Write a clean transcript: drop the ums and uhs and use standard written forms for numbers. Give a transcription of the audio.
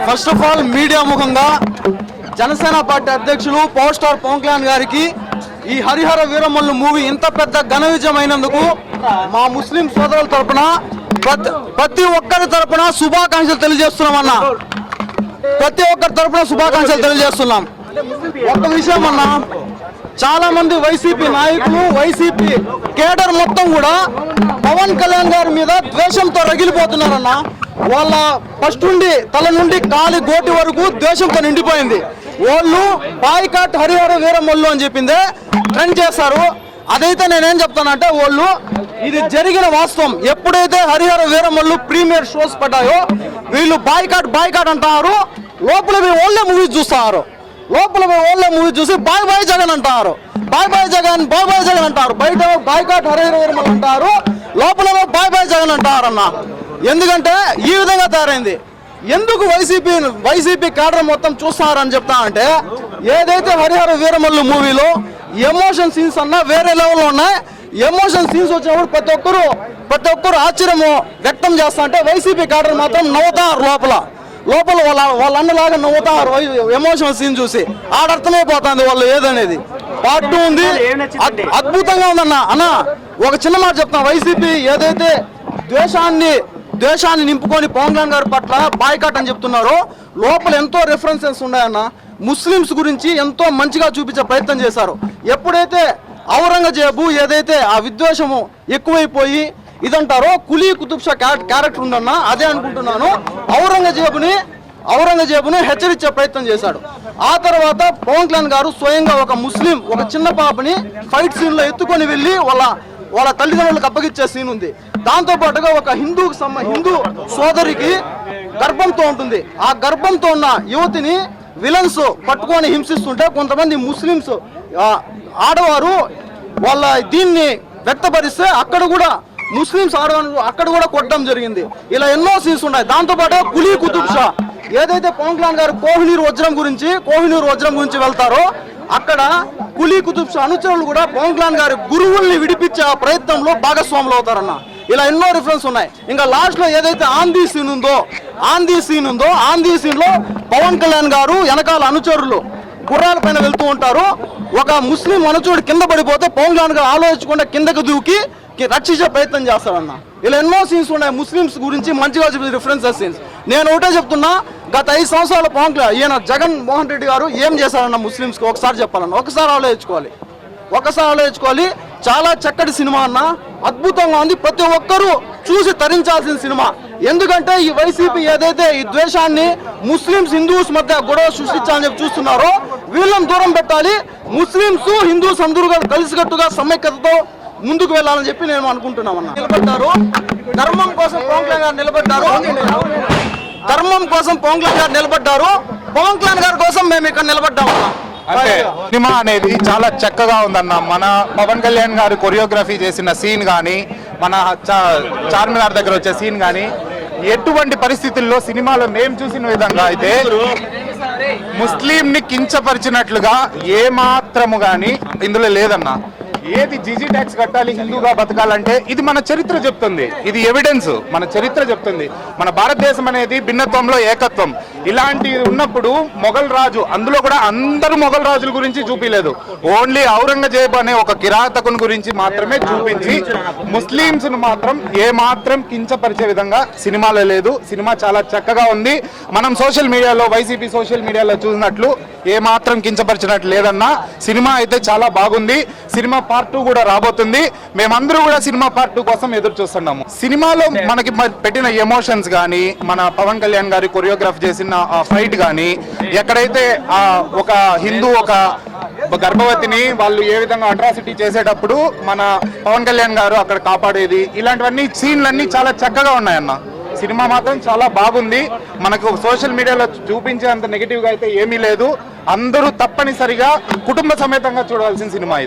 First of all media ముఖంగా Janasena party అధ్యక్షులు power star Pawan Kalyan గారికి ఈ హరిహర వీరమల్లు మూవీ ఇంత పెద్ద ఘన విజయమైనందుకు మా ముస్లిం సోదరుల తరపున ప్రతి ఒక్కరి తరపున శుభాకాంక్షలు తెలియజేస్తున్నామన్నా. ప్రతి ఒక్కరి తరపున శుభాకాంక్షలు తెలియజేస్తున్నాం. ఒక విషయం అన్నా, చాలా మంది వైసీపీ నాయకులు, వైసీపీ కేడర్ మొత్తం కూడా పవన్ కళ్యాణ్ గారి మీద ద్వేషంతో రగిలిపోతున్నారన్న. వాళ్ళ ఫస్ట్ నుండి తల నుండి కాలి గోటి వరకు ద్వేషంతో నిండిపోయింది. వాళ్ళు బాయ్కాట్ హరిహర వీరమల్లు అని చెప్పిందే ట్రెండ్ చేస్తారు. అదైతే నేనేం చెప్తానంటే, వాళ్ళు ఇది జరిగిన వాస్తవం. ఎప్పుడైతే హరిహర వీరమల్లు ప్రీమియర్ షోస్ పడ్డాయో వీళ్ళు బాయ్కాట్ అంటారు. లోపల వాళ్ళే మూవీస్ చూస్తారు. లోపల వాళ్ళే మూవీ చూసి బాయ్ బాయ్ జగన్ అంటారు. బాయ్ బాయ్ జగన్ అంటారు. బయట బాయ్కాట్ హరిహర వీరమల్లు అంటారు, లోపల బాయ్ బాయ్ జగన్ అంటారన్న. ఎందుకంటే ఈ విధంగా తయారైంది. ఎందుకు వైసీపీ క్యాడర్ మొత్తం చూస్తారని చెప్తా అంటే, ఏదైతే హరిహర వీరమల్లు మూవీలో ఎమోషన్ సీన్స్ అన్నా వేరే లెవెల్లో ఉన్నాయి. ఎమోషన్ సీన్స్ వచ్చినప్పుడు ప్రతి ఒక్కరు ఆశ్చర్యము వ్యక్తం చేస్తా అంటే, వైసీపీ క్యాడర్ మాత్రం నవ్వుతారు. లోపల వాళ్ళ అన్నలాగా నవ్వుతారు ఎమోషనల్ సీన్ చూసి. ఆడర్థమైపోతుంది వాళ్ళు ఏదనేది. పార్ట్ 2 ఉంది, అద్భుతంగా ఉందన్న. అన్న ఒక చిన్న మాట చెప్తాను, వైసీపీ ఏదైతే ద్వేషాన్ని నింపుకొని పవన్ కళ్యాణ్ గారి పట్ల బాయ్కాట్ అని చెప్తున్నారో, లోపల ఎంతో రెఫరెన్సెస్ ఉన్నాయన్న. ముస్లిమ్స్ గురించి ఎంతో మంచిగా చూపించే ప్రయత్నం చేశారు. ఎప్పుడైతే ఔరంగజేబు ఏదైతే ఆ విద్వేషము ఎక్కువైపోయి ఇదంటారో, కులీ కుతుబ్ షా క్యారెక్టర్ ఉందన్న, అదే అనుకుంటున్నాను. ఔరంగజేబుని హెచ్చరించే ప్రయత్నం చేశాడు. ఆ తర్వాత పవన్ కళ్యాణ్ గారు స్వయంగా ఒక చిన్న పాపని ఫైట్ సీన్ లో ఎత్తుకొని వెళ్ళి వాళ్ళ తల్లిదండ్రులకు అప్పగిచ్చే సీన్ ఉంది. దాంతో పాటుగా ఒక హిందూ సోదరికి గర్భంతో ఉంటుంది. ఆ గర్భంతో ఉన్న యువతిని విలన్స్ పట్టుకొని హింసిస్తుంటే కొంతమంది ముస్లిమ్స్ ఆడవారు వాళ్ళ దీన్ని వ్యక్తపరిస్తే అక్కడ కూడా ముస్లిమ్స్ ఆడవారు అక్కడ కూడా కొట్టడం జరిగింది. ఇలా ఎన్నో సీన్స్ ఉన్నాయి. దాంతో పాటు కులీ కుతుబ్ షా ఏదైతే పవన్ కళ్యాణ్ గారు కోహినూర్ వజ్రం గురించి వెళ్తారో, అక్కడ కులీ కుతుబ్ షా అనుచరులు కూడా పవన్ కళ్యాణ్ గారి గురువుల్ని విడిపించే ఆ ప్రయత్నంలో భాగస్వాములు అవుతారన్న. ఇలా ఎన్నో రిఫరెన్స్ ఉన్నాయి. ఇంకా లాస్ట్ లో ఏదైతే ఆంధీ సీన్ ఉందో ఆంధీ సీన్ లో పవన్ కళ్యాణ్ గారు వెనకాల అనుచరులు గుర్రాల పైన వెళ్తూ ఉంటారు. ఒక ముస్లిం అనుచరుడు కింద పడిపోతే పవన్ కళ్యాణ్ గారు ఆలోచించకుండా కిందకు దూకి రక్షించే ప్రయత్నం చేస్తారన్న. ఇలా ఎన్నో సీన్స్ ఉన్నాయి ముస్లిమ్స్ గురించి మంచిగా చూపించే రిఫరెన్సెస్ సీన్స్. నేను ఒకటే చెప్తున్నా, గత 5 సంవత్సరాల పవన్ కళ్యాణ్ ఈయన జగన్మోహన్ రెడ్డి గారు ఏం చేశారన్న ముస్లిమ్స్కి ఒకసారి చెప్పాలన్న. ఒకసారి ఆలోచించుకోవాలి. చాలా చక్కటి సినిమా అన్న, అద్భుతంగా ఉంది. ప్రతి ఒక్కరూ చూసి తరించాల్సిన సినిమా. ఎందుకంటే ఈ వైసీపీ ఏదైతే ఈ ద్వేషాన్ని ముస్లిమ్స్ హిందూస్ మధ్య గొడవ సృష్టించాలని చెప్పి చూస్తున్నారో, వీళ్ళని దూరం పెట్టాలి. ముస్లిమ్స్ హిందూస్ అందరూ కలిసికట్టుగా సమైక్యతతో ముందుకు వెళ్ళాలని చెప్పి నేను అనుకుంటున్నామన్నా. నిలబడ్డారు ధర్మం కోసం పవన్ కళ్యాణ్ గారు నిలబడ్డారు. పవన్ కళ్యాణ్ గారి కోసం మేము ఇక్కడ నిలబడ్డామన్నా. అంటే సినిమా అనేది చాలా చక్కగా ఉందన్న. మన పవన్ కళ్యాణ్ గారు కొరియోగ్రఫీ చేసిన సీన్ కానీ, మన చార్మినార్ దగ్గర వచ్చే సీన్ కానీ, ఎటువంటి పరిస్థితుల్లో సినిమాలో మేము చూసిన విధంగా అయితే ముస్లింని కించపరిచినట్లుగా ఏ మాత్రము కానీ ఇందులో లేదన్న. ఏది జీజీ ట్యాక్స్ కట్టాలి హిందూగా బతకాలంటే ఇది మన చరిత్ర చెప్తుంది. ఇది ఎవిడెన్స్, మన చరిత్ర చెప్తుంది. మన భారతదేశం అనేది భిన్నత్వంలో ఏకత్వం. ఇలాంటి ఉన్నప్పుడు మొఘల్ రాజు, అందులో కూడా అందరూ మొఘల్ రాజుల గురించి చూపించలేదు. ఓన్లీ ఔరంగజేబ్ అనే ఒక కిరాతకుని గురించి మాత్రమే చూపించి ముస్లింస్ ను మాత్రం ఏ మాత్రం కించపరిచే విధంగా సినిమాలో లేదు. సినిమా చాలా చక్కగా ఉంది. మనం సోషల్ మీడియాలో, వైసీపీ సోషల్ మీడియాలో చూసినట్లు ఏ మాత్రం కించపరిచినట్లు లేదన్నా. సినిమా అయితే చాలా బాగుంది. సినిమా పార్ట్ 2 కూడా రాబోతుంది. మేమందరూ కూడా సినిమా పార్ట్ 2 కోసం ఎదురు చూస్తున్నాము. సినిమాలో మనకి పెట్టిన ఎమోషన్స్ కానీ, మన పవన్ కళ్యాణ్ గారి కొరియోగ్రాఫ్ చేసిన ఫైట్ కానీ, ఎక్కడైతే ఒక హిందూ ఒక గర్భవతిని వాళ్ళు ఏ విధంగా అట్రాసిటీ చేసేటప్పుడు మన పవన్ కళ్యాణ్ గారు అక్కడ కాపాడేది, ఇలాంటివన్నీ సీన్లన్నీ చాలా చక్కగా ఉన్నాయన్న. సినిమా మాత్రం చాలా బాగుంది. మనకు సోషల్ మీడియాలో చూపించేంత నెగిటివ్గా అయితే ఏమీ లేదు. అందరూ తప్పనిసరిగా కుటుంబ సమేతంగా చూడాల్సిన సినిమా ఇది.